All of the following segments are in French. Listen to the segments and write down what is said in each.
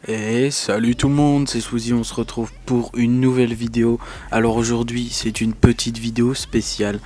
Et salut tout le monde, c'est Swoozy, on se retrouve pour une nouvelle vidéo. Alors aujourd'hui c'est une petite vidéo spéciale,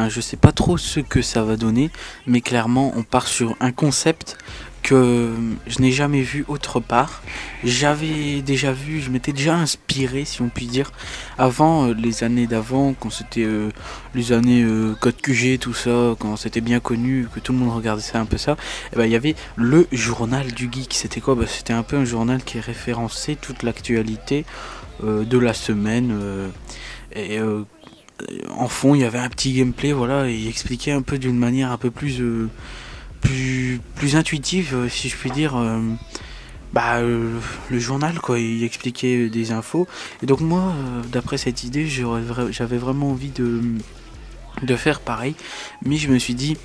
je sais pas trop ce que ça va donner, mais clairement on part sur un concept que je n'ai jamais vu autre part. J'avais déjà vu, je m'étais déjà inspiré si on peut dire, avant les années d'avant, quand c'était les années Code QG, tout ça, quand c'était bien connu, que tout le monde regardait ça un peu ça, et ben il y avait le journal du geek. C'était quoi? C'était un peu un journal qui référençait toute l'actualité de la semaine. Et en fond, il y avait un petit gameplay, voilà, et il expliquait un peu d'une manière un peu plus intuitive, si je puis dire. Le journal, quoi, il expliquait des infos. Et donc moi, d'après cette idée, j'avais vraiment envie de faire pareil, mais je me suis dit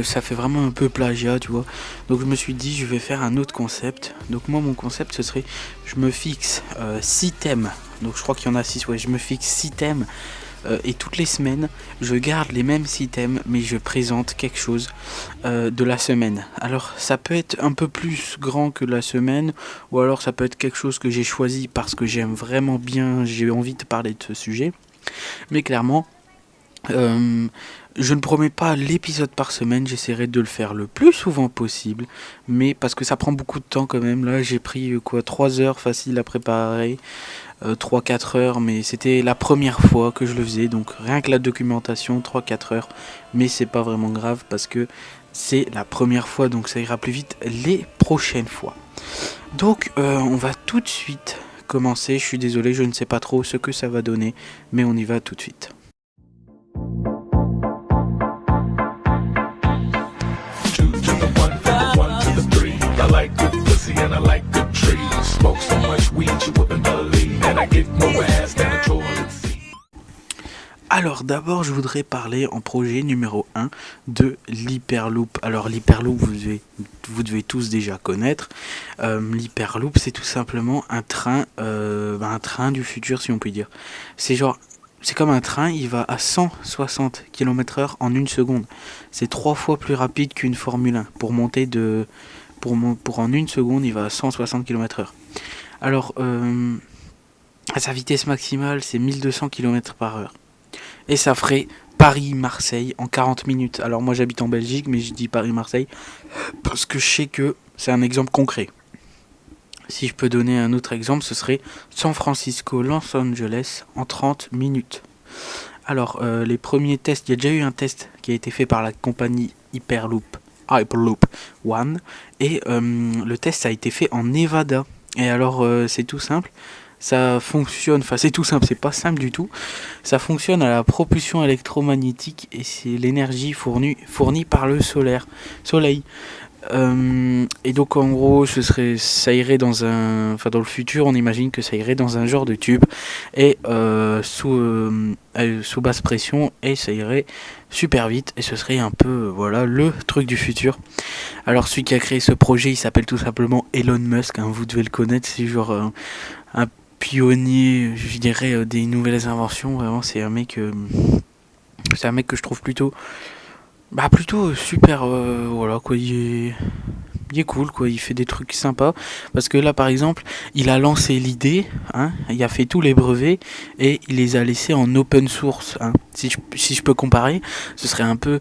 ça fait vraiment un peu plagiat, tu vois. Donc je me suis dit je vais faire un autre concept. Donc moi mon concept ce serait, je me fixe 6 thèmes. Donc je crois qu'il y en a 6, ouais, je me fixe 6 thèmes et toutes les semaines je garde les mêmes 6 thèmes, mais je présente quelque chose de la semaine. Alors ça peut être un peu plus grand que la semaine, ou alors ça peut être quelque chose que j'ai choisi parce que j'aime vraiment bien, j'ai envie de parler de ce sujet. Mais clairement, je ne promets pas l'épisode par semaine, j'essaierai de le faire le plus souvent possible, mais parce que ça prend beaucoup de temps quand même. Là j'ai pris 3 heures facile à préparer, 3-4 heures, mais c'était la première fois que je le faisais, donc rien que la documentation 3-4 heures, mais c'est pas vraiment grave parce que c'est la première fois, donc ça ira plus vite les prochaines fois. Donc on va tout de suite commencer. Je suis désolé, je ne sais pas trop ce que ça va donner, mais on y va tout de suite. Alors d'abord je voudrais parler en projet numéro 1 de l'Hyperloop. Alors l'Hyperloop vous devez tous déjà connaître. L'Hyperloop c'est tout simplement un train du futur, si on peut dire. C'est comme un train, il va à 160 km/h en une seconde. C'est 3 fois plus rapide qu'une Formule 1. Pour en une seconde il va à 160 km/h. Alors sa vitesse maximale c'est 1200 km/h. Et ça ferait Paris-Marseille en 40 minutes. Alors moi j'habite en Belgique, mais je dis Paris-Marseille parce que je sais que c'est un exemple concret. Si je peux donner un autre exemple, ce serait San Francisco-Los Angeles en 30 minutes. Alors les premiers tests, il y a déjà eu un test qui a été fait par la compagnie Hyperloop One, et le test a été fait en Nevada. Et alors c'est tout simple. Ça fonctionne, enfin c'est tout simple, c'est pas simple du tout. Ça fonctionne à la propulsion électromagnétique et c'est l'énergie fournie par le soleil. Et donc en gros, ça irait dans le futur, on imagine que ça irait dans un genre de tube et sous basse pression, et ça irait super vite, et ce serait un peu voilà le truc du futur. Alors celui qui a créé ce projet, il s'appelle tout simplement Elon Musk, vous devez le connaître, c'est genre un pionnier, je dirais, des nouvelles inventions. Vraiment c'est un mec que je trouve plutôt super, voilà quoi. Il est cool quoi, il fait des trucs sympas, parce que là par exemple il a lancé l'idée, il a fait tous les brevets et il les a laissés en open source, si je peux comparer, ce serait un peu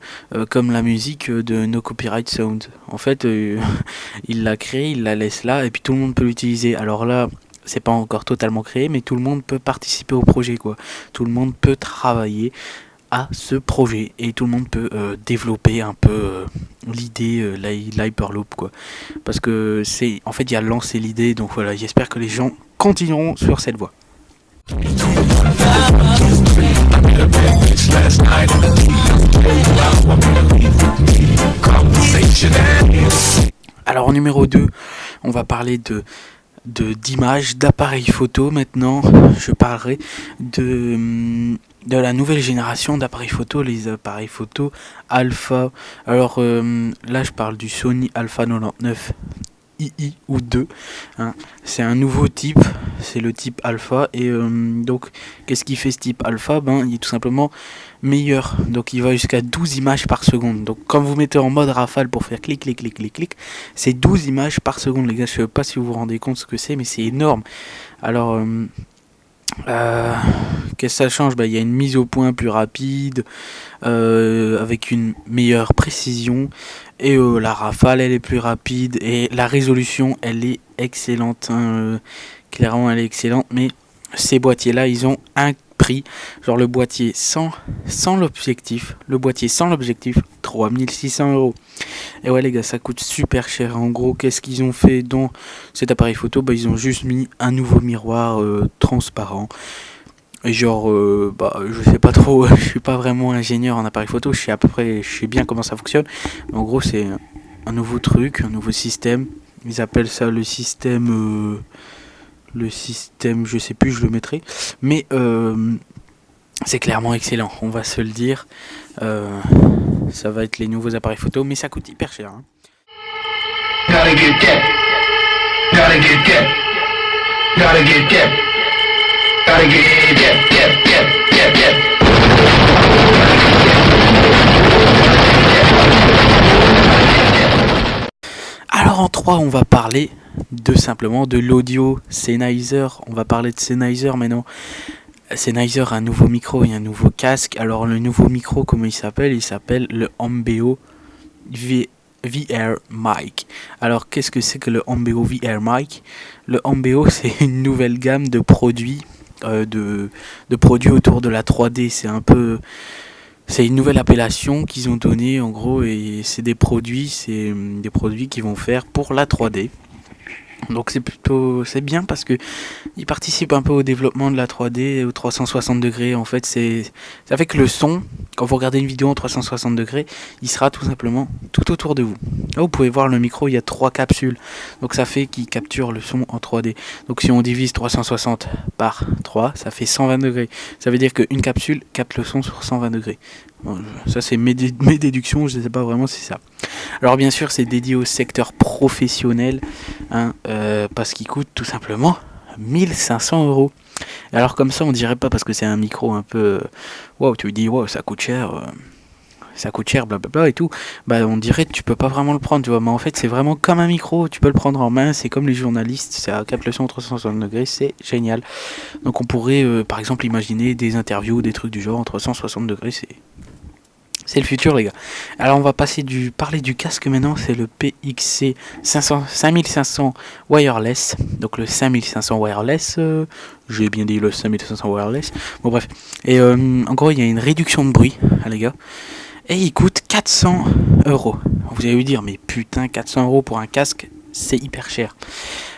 comme la musique de No Copyright Sound. En fait il l'a créé, il la laisse là, et puis tout le monde peut l'utiliser. Alors là c'est pas encore totalement créé, mais tout le monde peut participer au projet quoi, tout le monde peut travailler à ce projet, et tout le monde peut développer un peu l'idée, l'Hyperloop quoi, parce que c'est en fait il a lancé l'idée, donc voilà, j'espère que les gens continueront sur cette voie. Alors en numéro 2, on va parler d'images, d'appareils photo. Maintenant je parlerai de la nouvelle génération d'appareils photo, les appareils photo Alpha. Alors là je parle du Sony Alpha 99 II ou 2, c'est un nouveau type, c'est le type alpha. Et donc, qu'est-ce qui fait ce type alpha? Il est tout simplement meilleur. Donc, il va jusqu'à 12 images par seconde. Donc, quand vous mettez en mode rafale pour faire clic, clic, clic, clic, clic, c'est 12 images par seconde, les gars. Je sais pas si vous vous rendez compte ce que c'est, mais c'est énorme. Alors, qu'est-ce que ça change? Il y a une mise au point plus rapide, avec une meilleure précision, et la rafale elle est plus rapide, et la résolution elle est excellente, hein. Clairement elle est excellente, mais ces boîtiers là ils ont un prix, genre le boîtier sans l'objectif, 3600 €. Et ouais les gars, ça coûte super cher. En gros, qu'est-ce qu'ils ont fait dans cet appareil photo? Ils ont juste mis un nouveau miroir transparent. Et genre, je sais pas trop, je suis pas vraiment ingénieur en appareil photo, je sais bien comment ça fonctionne. Mais en gros, c'est un nouveau truc, un nouveau système. Ils appellent ça le système, je sais plus, je le mettrai. Mais c'est clairement excellent, on va se le dire. Ça va être les nouveaux appareils photo, mais ça coûte hyper cher, hein. Gotta get get. Gotta get get. Gotta get get. Gotta get get. Alors en 3, on va parler simplement de l'audio Sennheiser. On va parler de Sennheiser maintenant. Sennheiser a un nouveau micro et un nouveau casque. Alors le nouveau micro, comment il s'appelle? Il s'appelle le Ambeo VR Mic. Alors qu'est-ce que c'est que le Ambeo VR Mic? Le Ambeo, c'est une nouvelle gamme de produits, de produits autour de la 3D. C'est une nouvelle appellation qu'ils ont donnée en gros, et c'est des produits qu'ils vont faire pour la 3D. Donc c'est bien parce que ils participent un peu au développement de la 3D au 360 degrés. En fait, ça fait que le son, quand vous regardez une vidéo en 360 degrés, il sera tout simplement tout autour de vous. Là, vous pouvez voir le micro, il y a 3 capsules. Donc ça fait qu'il capture le son en 3D. Donc si on divise 360 par 3, ça fait 120 degrés. Ça veut dire qu'une capsule capte le son sur 120 degrés. Bon, ça c'est mes déductions, je ne sais pas vraiment si c'est ça. Alors bien sûr c'est dédié au secteur professionnel, hein, parce qu'il coûte tout simplement 1500 €. Alors comme ça on dirait pas, parce que c'est un micro un peu wow, tu dis wow, ça coûte cher, blablabla et tout. On dirait que tu peux pas vraiment le prendre, tu vois, mais en fait c'est vraiment comme un micro, tu peux le prendre en main, c'est comme les journalistes, ça capte le son 360 degrés, c'est génial. Donc on pourrait par exemple imaginer des interviews, des trucs du genre en 360 degrés, c'est le futur les gars. Alors on va parler du casque maintenant, c'est le PXC 5500 Wireless. Donc le 5500 Wireless, j'ai bien dit le 5500 Wireless. Bon bref, et en gros il y a une réduction de bruit, les gars. Et il coûte 400 €. Vous allez vous dire, mais putain, 400 € pour un casque, c'est hyper cher.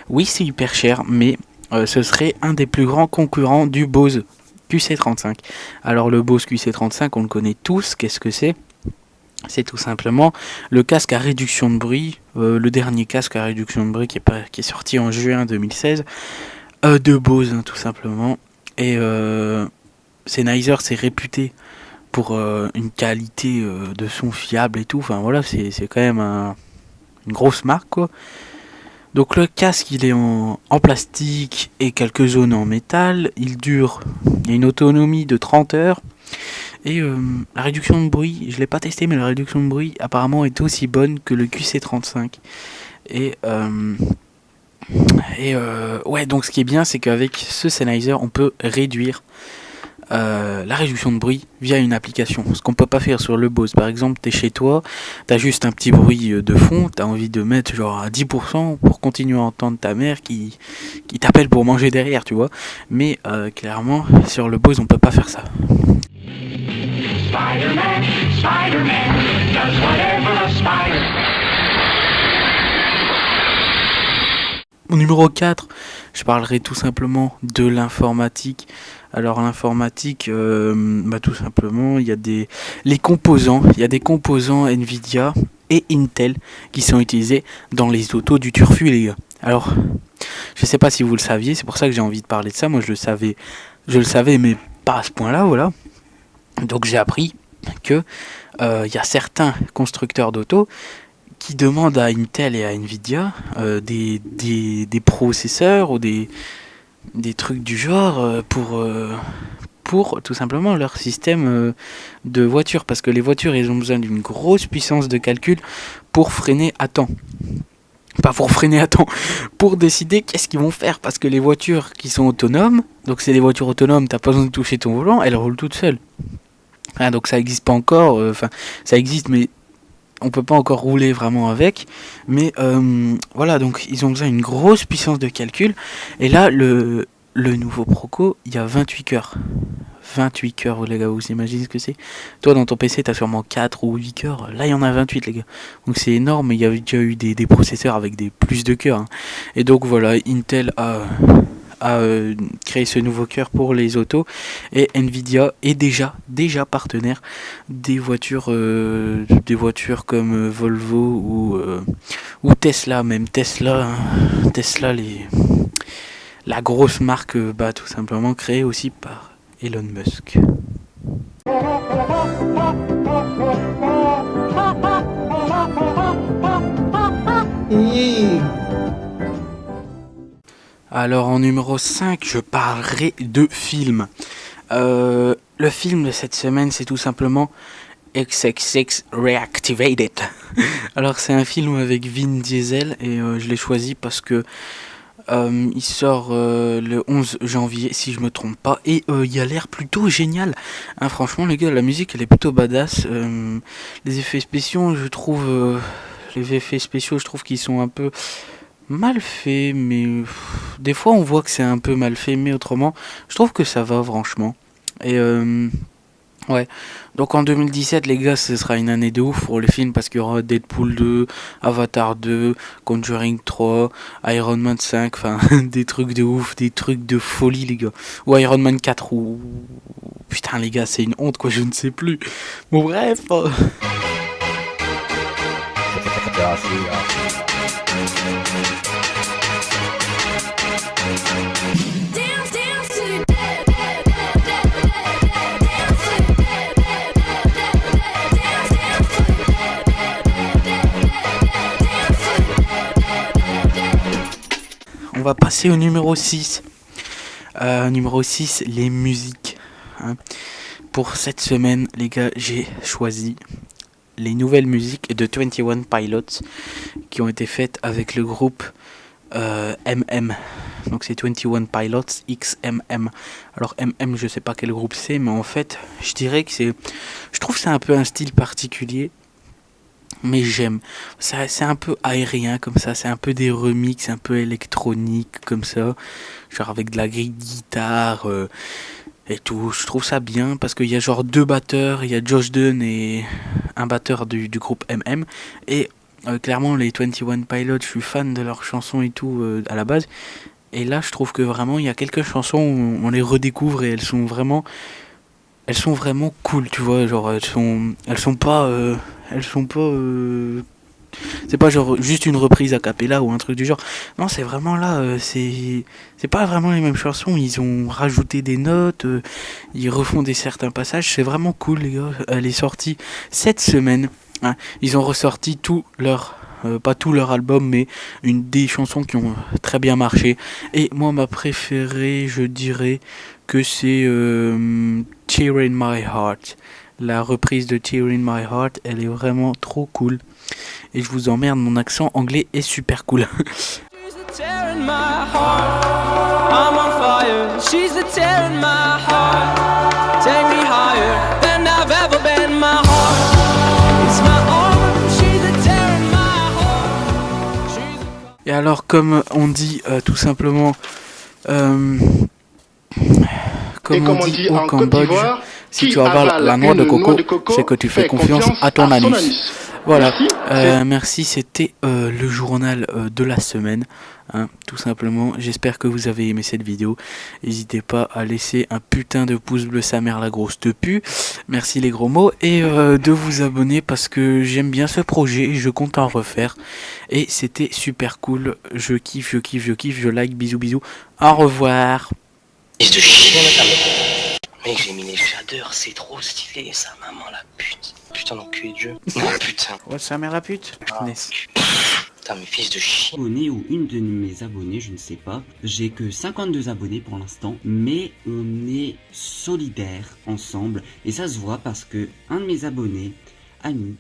Oui, c'est hyper cher, mais ce serait un des plus grands concurrents du Bose QC35. Alors le Bose QC35, on le connaît tous, qu'est-ce que c'est? C'est tout simplement le casque à réduction de bruit, le dernier casque à réduction de bruit qui est sorti en juin 2016, de Bose, hein, tout simplement. Et Sennheiser s'est réputé pour une qualité de son fiable et tout. Enfin voilà, c'est quand même une grosse marque quoi. Donc le casque il est en plastique et quelques zones en métal. Il y a une autonomie de 30 heures. Et la réduction de bruit, je l'ai pas testé, mais la réduction de bruit apparemment est aussi bonne que le QC35. Et ouais, donc ce qui est bien, c'est qu'avec ce Sennheiser, on peut réduire la réduction de bruit via une application. Ce qu'on peut pas faire sur le Bose. Par exemple, t'es chez toi, t'as juste un petit bruit de fond, t'as envie de mettre genre à 10% pour continuer à entendre ta mère qui t'appelle pour manger derrière, tu vois. Mais clairement, sur le Bose, on peut pas faire ça. Spider-Man, Spider-Man does whatever a spider. Au numéro 4, je parlerai tout simplement de l'informatique. Alors l'informatique, tout simplement, il y a des composants Nvidia et Intel qui sont utilisés dans les autos du turfu, les gars. Alors, je sais pas si vous le saviez, c'est pour ça que j'ai envie de parler de ça. Moi, je le savais, mais pas à ce point-là, voilà. Donc j'ai appris que y a certains constructeurs d'auto qui demandent à Intel et à Nvidia des processeurs ou des des trucs du genre pour tout simplement leur système de voiture, parce que les voitures ils ont besoin d'une grosse puissance de calcul pour freiner à temps. Pas pour freiner à temps, pour décider qu'est-ce qu'ils vont faire, parce que les voitures qui sont autonomes, donc c'est des voitures autonomes, t'as pas besoin de toucher ton volant, elles roulent toutes seules. Ah, donc ça existe pas encore, enfin ça existe mais on peut pas encore rouler vraiment avec, mais voilà, donc ils ont besoin d'une grosse puissance de calcul, et là le nouveau Proco, il y a 28 cœurs. 28 cœurs, les gars, vous imaginez ce que c'est? Toi, dans ton PC, t'as sûrement 4 ou 8 cœurs. Là, il y en a 28, les gars. Donc, c'est énorme. Il y a déjà eu des processeurs avec plus de cœurs. Hein. Et donc, voilà, Intel a créé ce nouveau cœur pour les autos. Et Nvidia est déjà partenaire des voitures comme Volvo ou Tesla. Même Tesla, hein. Tesla, la grosse marque, tout simplement créée aussi par Elon Musk. Alors en numéro 5, je parlerai de films. Le film de cette semaine, c'est tout simplement XXX Reactivated. Alors c'est un film avec Vin Diesel et je l'ai choisi parce que il sort le 11 janvier si je me trompe pas, et il a l'air plutôt génial, hein, franchement les gars, la musique elle est plutôt badass, les effets spéciaux je trouve qu'ils sont un peu mal faits, mais des fois on voit que c'est un peu mal fait, mais autrement je trouve que ça va franchement. Et ouais, donc en 2017 les gars, ce sera une année de ouf pour les films, parce qu'il y aura Deadpool 2, Avatar 2, Conjuring 3, Iron Man 5, enfin des trucs de ouf, des trucs de folie les gars. Ou Iron Man 4 ou... Putain les gars, c'est une honte quoi, je ne sais plus. Bon bref. On va passer au numéro 6. Numéro 6, les musiques. Hein. Pour cette semaine, les gars, j'ai choisi les nouvelles musiques de 21 Pilots qui ont été faites avec le groupe MM. Donc c'est 21 Pilots XMM. Alors MM, je sais pas quel groupe c'est, mais en fait, je dirais que je trouve que c'est un peu un style particulier. Mais j'aime, c'est un peu aérien comme ça, c'est un peu des remixes, un peu électroniques comme ça, genre avec de la guitare et tout. Je trouve ça bien parce qu'il y a genre 2 batteurs, il y a Josh Dunn et un batteur du groupe MM. Et clairement les 21 Pilots, je suis fan de leurs chansons et tout à la base. Et là je trouve que vraiment il y a quelques chansons où on les redécouvre et elles sont vraiment cool, tu vois, genre elles sont pas c'est pas genre juste une reprise a cappella ou un truc du genre. Non, c'est vraiment là, c'est pas vraiment les mêmes chansons, ils ont rajouté des notes, ils refont certains passages, c'est vraiment cool les gars. Elle est sortie cette semaine, hein. Ils ont ressorti pas tout leur album, mais des chansons qui ont très bien marché. Et moi, ma préférée, je dirais que c'est Tear in My Heart. La reprise de Tear in My Heart, elle est vraiment trop cool. Et je vous emmerde, mon accent anglais est super cool. Et alors, comme on dit tout simplement, comme on dit au Cambodge, si tu avales la noix de coco, c'est que tu fais confiance à ton anus. Voilà, merci, c'était le journal de la semaine, hein, tout simplement. J'espère que vous avez aimé cette vidéo. N'hésitez pas à laisser un putain de pouce bleu, sa mère la grosse te pue. Merci les gros mots, et de vous abonner parce que j'aime bien ce projet, je compte en refaire. Et c'était super cool, je kiffe, je like, bisous bisous, au revoir. Fils de chien, mec, j'ai mis les shaders, c'est trop stylé, ça, maman la pute. Putain d'enculé de jeu. Oh putain. Ouais, sa mère la pute. Ah. Putain, mes fils de chien. Abonné ou une de mes abonnées, je ne sais pas. J'ai que 52 abonnés pour l'instant, mais on est solidaires ensemble et ça se voit parce que un de mes abonnés a mis